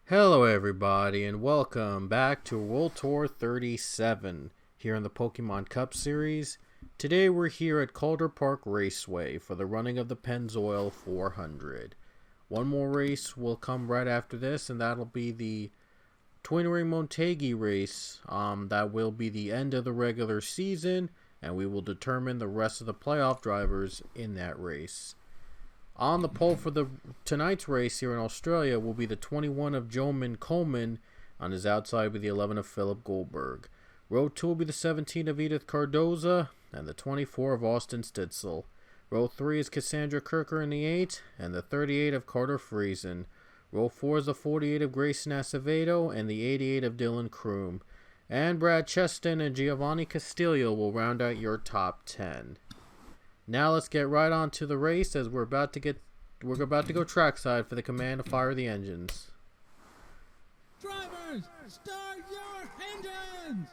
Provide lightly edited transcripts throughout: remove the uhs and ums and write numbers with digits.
Hello everybody and welcome back to World Tour 37 here in the Pokemon Cup series. Today we're here at Calder Park Raceway for the running of the Pennzoil 400. One more race will come right after this, and that'll be the Twin Ring Montegi race. That will be the end of the regular season, and we will determine the rest of the playoff drivers in that race. On the pole for tonight's race here in Australia will be the 21 of Joman Coleman. On his outside will be the 11 of Philip Goldberg. Row 2 will be the 17 of Edith Cardoza and the 24 of Austin Stitzel. Row 3 is Cassandra Kirker in the 8 and the 38 of Carter Friesen. Row 4 is the 48 of Grayson Acevedo and the 88 of Dylan Kroom. And Brad Cheston and Giovanni Castillo will round out your top 10. Now let's get right on to the race, as we're about to go trackside for the command to fire the engines. Drivers, start your engines!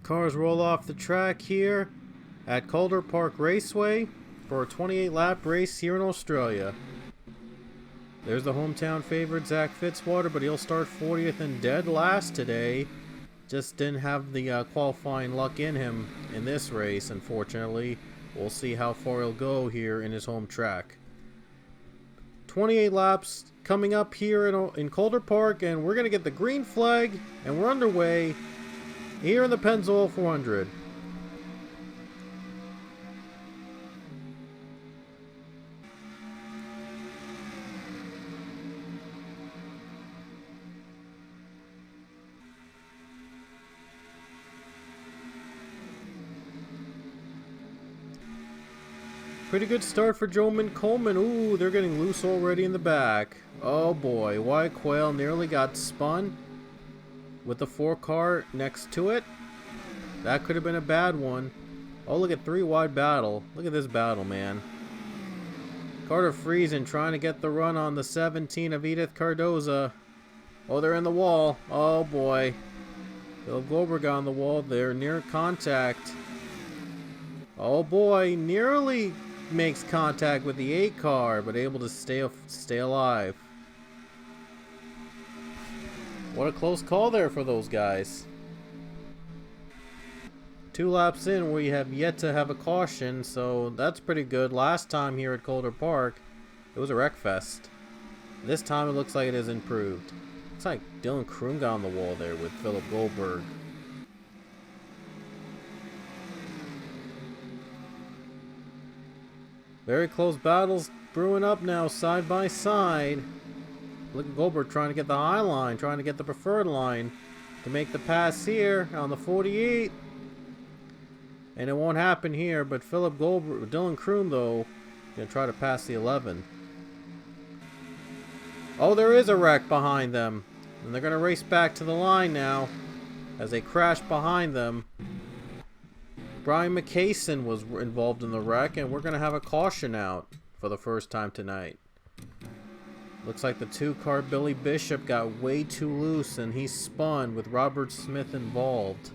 Cars roll off the track here at Calder Park Raceway for a 28-lap race here in Australia. There's the hometown favorite, Zach Fitzwater, but he'll start 40th and dead last today. Just didn't have the qualifying luck in him in this race, unfortunately. We'll see how far he'll go here in his home track. 28 laps coming up here in Calder Park, and we're going to get the green flag, and we're underway here in the Pennzoil 400. Pretty good start for Joman Coleman. Ooh, they're getting loose already in the back. Oh boy, White Quail nearly got spun with the 4-car next to it. That could have been a bad one. Oh, look at 3-wide battle. Look at this battle, man. Carter Friesen trying to get the run on the 17 of Edith Cardoza. Oh, they're in the wall. Oh boy. Bill Goldberg got on the wall there, near contact. Oh boy, nearly makes contact with the 8-car, but able to stay alive. What a close call there for those guys. 2 laps in, we have yet to have a caution, so that's pretty good. Last time here at Calder Park, it was a wreck fest. This time it looks like it has improved. Looks like Dylan Kroom got on the wall there with Philip Goldberg. Very close battles brewing up now, side by side. Look at Goldberg trying to get the high line, trying to get the preferred line to make the pass here on the 48. And it won't happen here, but Philip Goldberg, Dylan Kroom though, gonna try to pass the 11. Oh, there is a wreck behind them. And they're gonna race back to the line now as they crash behind them. Brian McCason was involved in the wreck, and we're going to have a caution out for the first time tonight. Looks like the 2-car Billy Bishop got way too loose, and he spun with Robert Smith involved.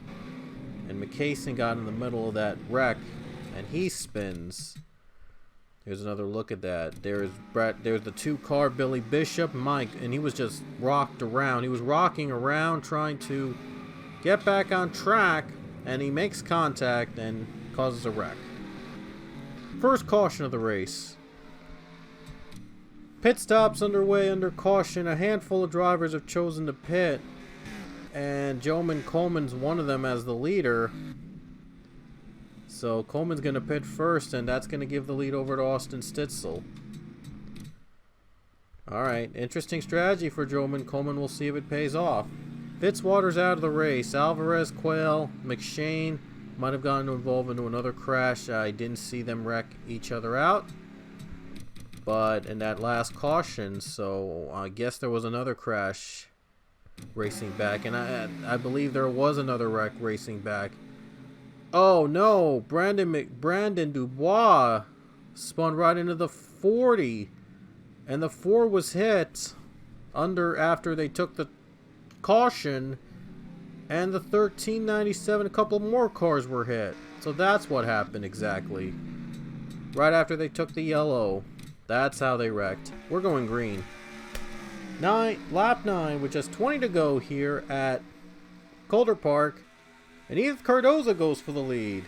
And McCason got in the middle of that wreck, and he spins. Here's another look at that. There's the 2-car Billy Bishop, Mike, and he was just rocked around. He was rocking around trying to get back on track, and he makes contact and causes a wreck. First caution of the race. Pit stops underway under caution. A handful of drivers have chosen to pit, and Joman Coleman's one of them as the leader. So Coleman's going to pit first, and that's going to give the lead over to Austin Stitzel. Alright, interesting strategy for Joman Coleman. We'll see if it pays off. Fitzwater's out of the race. Alvarez, Quayle, McShane might have gotten involved into another crash. I didn't see them wreck each other out. But in that last caution, so I guess there was another crash racing back. And I believe there was another wreck racing back. Oh no, Brandon Dubois spun right into the 40. And the 4 was hit after they took the caution, And the 1397, a couple more cars were hit. So that's what happened exactly. Right after they took the yellow. That's how they wrecked. We're going green. Lap 9 with just 20 to go here at Calder Park. And Edith Cardoza goes for the lead.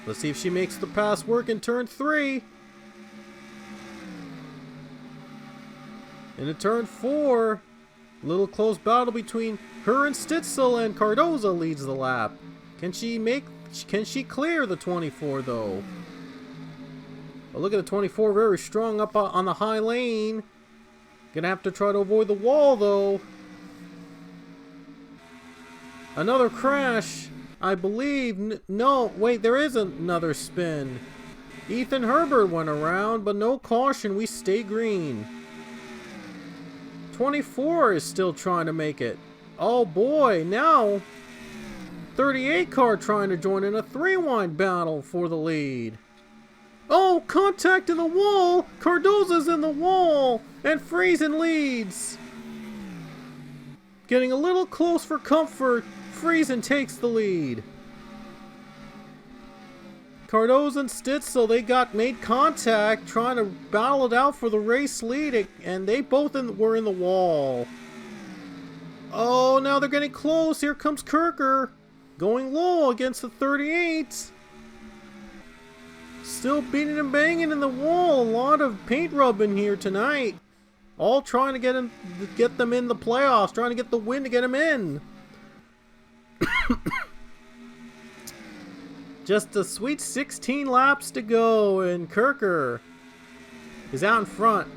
Let's see if she makes the pass work in turn 3. In turn 4, little close battle between her and Stitzel, and Cardoza leads the lap. Can she clear the 24 though? Oh, look at the 24, very strong up on the high lane. Gonna have to try to avoid the wall though. Another crash, I believe. No, wait, there is another spin. Ethan Herbert went around, but no caution. We stay green. 24 is still trying to make it. Oh boy, now 38 car trying to join in a 3-wide battle for the lead. Oh, contact in the wall. Cardoza's in the wall, and Friesen leads. Getting a little close for comfort. Friesen takes the lead. Cardoza and Stitzel, they made contact, trying to battle it out for the race lead, and they both were in the wall. Oh, now they're getting close. Here comes Kirker, going low against the 38. Still beating and banging in the wall. A lot of paint rubbing here tonight. All trying to get them in the playoffs, trying to get the win to get them in. Just a sweet 16 laps to go, and Kirker is out in front.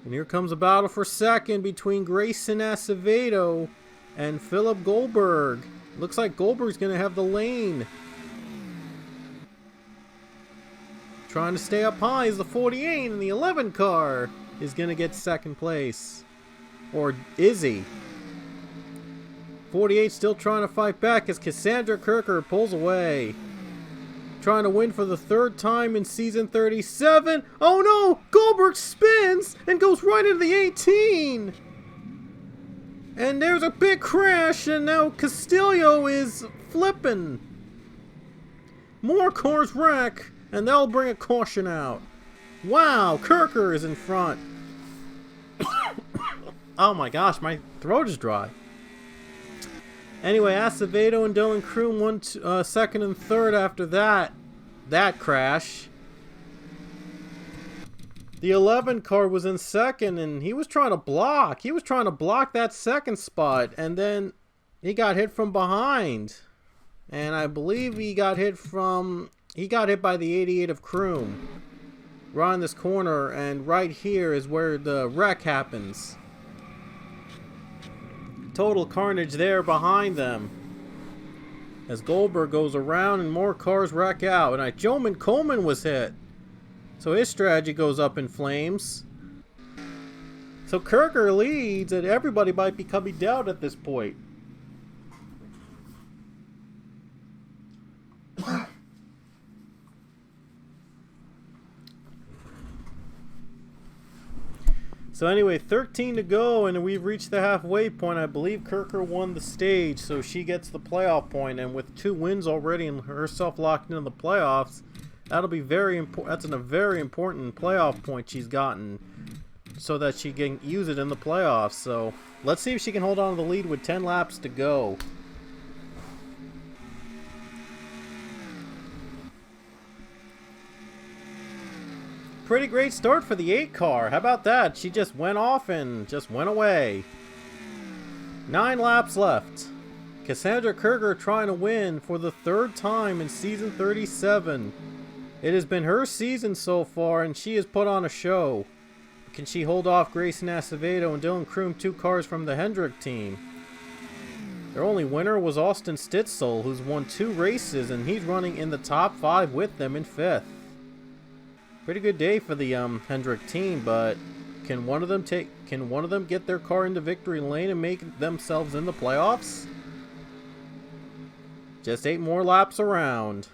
And here comes a battle for second between Grayson Acevedo and Philip Goldberg. Looks like Goldberg's going to have the lane. Trying to stay up high is the 48, and the 11 car is going to get second place. Or is he? 48 still trying to fight back as Cassandra Kirker pulls away. Trying to win for the third time in season 37. Oh no! Goldberg spins and goes right into the 18. And there's a big crash, and now Castillo is flipping. More cars wreck, and that'll bring a caution out. Wow, Kirker is in front. Oh my gosh, my throat is dry. Anyway, Acevedo and Dylan Kroom won second and third after that crash. The 11 car was in second, and he was trying to block. He was trying to block that second spot, and then he got hit from behind. And I believe he got hit by the 88 of Kroom. Right in this corner, and right here is where the wreck happens. Total carnage there behind them as Goldberg goes around and more cars wreck out. And Joman Coleman was hit, so his strategy goes up in flames. So Kirker leads, and everybody might be coming down at this point. So anyway, 13 to go, and we've reached the halfway point. I believe Kirker won the stage, so she gets the playoff point. And with 2 wins already and herself locked into the playoffs, that'll be very important. That's a very important playoff point she's gotten, so that she can use it in the playoffs. So let's see if she can hold on to the lead with 10 laps to go. Pretty great start for the 8 car. How about that? She just went off and just went away. 9 laps left. Cassandra Kirker trying to win for the 3rd time in season 37. It has been her season so far, and she has put on a show. Can she hold off Grayson Acevedo and Dylan Kroom, 2 cars from the Hendrick team? Their only winner was Austin Stitzel, who's won 2 races, and he's running in the top 5 with them in 5th. Pretty good day for the Hendrick team, but can one of them get their car into victory lane and make themselves in the playoffs? Just 8 more laps around.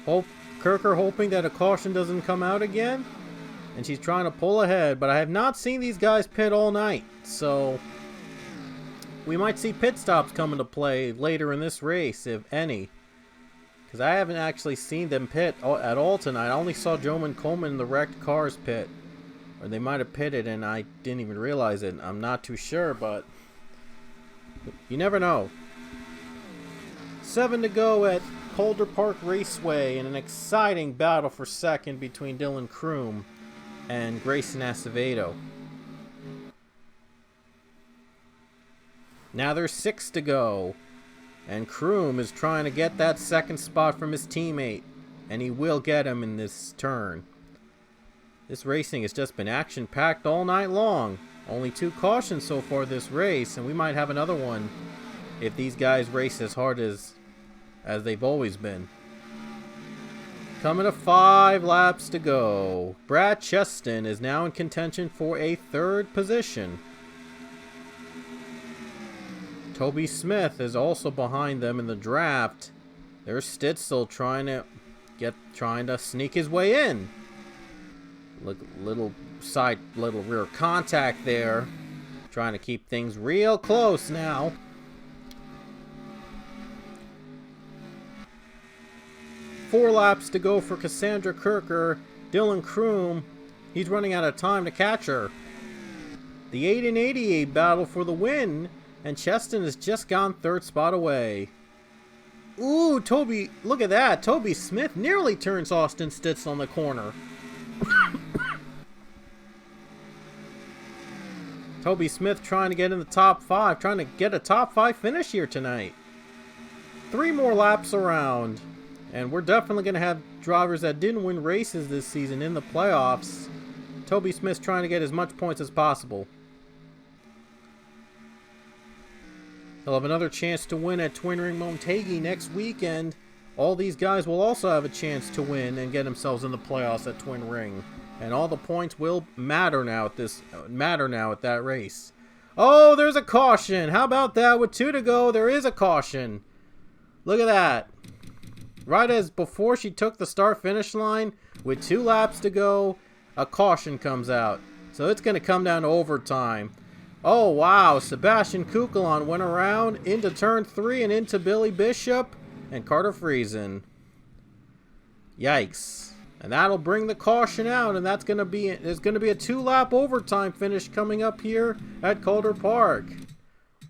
Kirker hoping that a caution doesn't come out again. and she's trying to pull ahead, but I have not seen these guys pit all night, so we might see pit stops come into play later in this race, if any. Because I haven't actually seen them pit at all tonight. I only saw Joman Coleman in the wrecked cars pit. Or they might have pitted and I didn't even realize it. I'm not too sure, but you never know. 7 to go at Calder Park Raceway in an exciting battle for second between Dylan Kroom and Grayson Acevedo. Now there's 6 to go. And Kroom is trying to get that second spot from his teammate. And he will get him in this turn. This racing has just been action-packed all night long. Only 2 cautions so far this race. And we might have another one if these guys race as hard as they've always been. Coming to 5 laps to go. Brad Cheston is now in contention for a 3rd position. Toby Smith is also behind them in the draft. There's Stitzel trying to sneak his way in. Look, little rear contact there. Trying to keep things real close now. Four laps to go for Cassandra Kirker. Dylan Kroom, he's running out of time to catch her. The 8 and 88 battle for the win. And Cheston has just gone 3rd spot away. Ooh, Toby, look at that. Toby Smith nearly turns Austin Stitzel on the corner. Toby Smith trying to get in the top 5, trying to get a top 5 finish here tonight. 3 more laps around. And we're definitely going to have drivers that didn't win races this season in the playoffs. Toby Smith's trying to get as much points as possible. He'll have another chance to win at Twin Ring Montague next weekend. All these guys will also have a chance to win and get themselves in the playoffs at Twin Ring. And all the points will matter now at that race. Oh, there's a caution. How about that? With 2 to go, there is a caution. Look at that. Right as before she took the start-finish line, with 2 laps to go, a caution comes out. So it's going to come down to overtime. Oh, wow. Sebastian Kukulon went around into turn 3 and into Billy Bishop and Carter Friesen. Yikes. And that'll bring the caution out, and there's going to be a 2-lap overtime finish coming up here at Calder Park.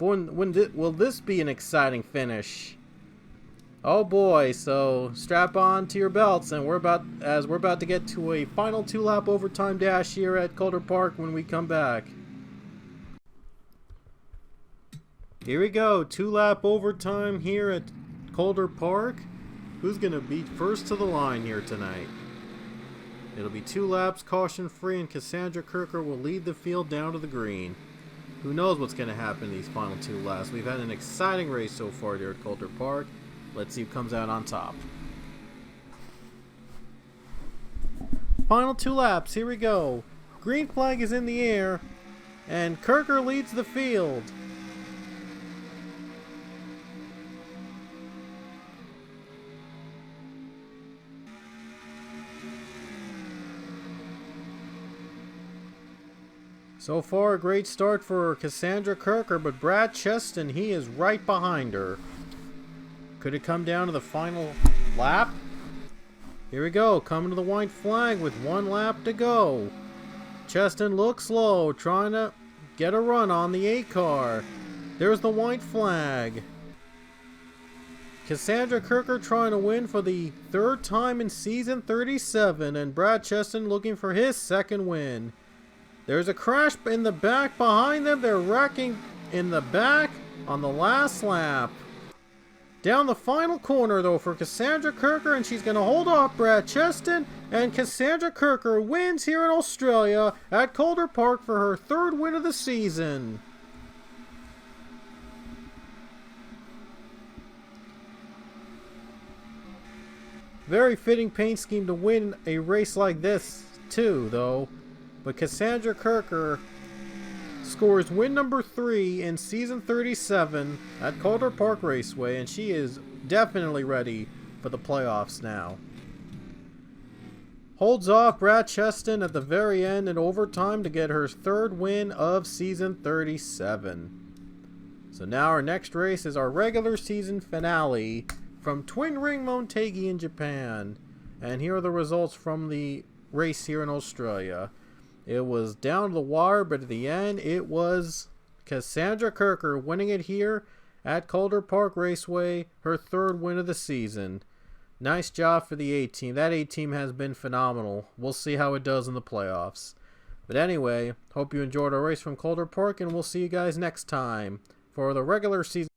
Will this be an exciting finish? Oh boy, so strap on to your belts, and we're about to get to a final 2-lap overtime dash here at Calder Park when we come back. Here we go, 2-lap overtime here at Calder Park. Who's going to be first to the line here tonight? It'll be 2 laps, caution-free, and Cassandra Kirker will lead the field down to the green. Who knows what's going to happen in these final 2 laps. We've had an exciting race so far here at Calder Park. Let's see who comes out on top. Final 2 laps, here we go. Green flag is in the air, and Kirker leads the field. So far, a great start for Cassandra Kirker, but Brad Cheston, he is right behind her. Could it come down to the final lap? Here we go, coming to the white flag with 1 lap to go. Cheston looks low, trying to get a run on the 8 car. There's the white flag. Cassandra Kirker trying to win for the 3rd time in season 37, and Brad Cheston looking for his 2nd win. There's a crash in the back behind them. They're wrecking in the back on the last lap. Down the final corner, though, for Cassandra Kirker, and she's going to hold off Brad Cheston. And Cassandra Kirker wins here in Australia at Calder Park for her 3rd win of the season. Very fitting paint scheme to win a race like this, too, though. But Cassandra Kirker scores win number 3 in season 37 at Calder Park Raceway, and she is definitely ready for the playoffs now. holds off Brad Cheston at the very end in overtime to get her third win of season 37. So now our next race is our regular season finale from Twin Ring Montegi in Japan. And here are the results from the race here in Australia. It was down to the wire, but at the end it was Cassandra Kirker winning it here at Calder Park Raceway, her third win of the season. Nice job for the A-Team. That A-Team has been phenomenal. We'll see how it does in the playoffs. But anyway, hope you enjoyed our race from Calder Park, and we'll see you guys next time for the regular season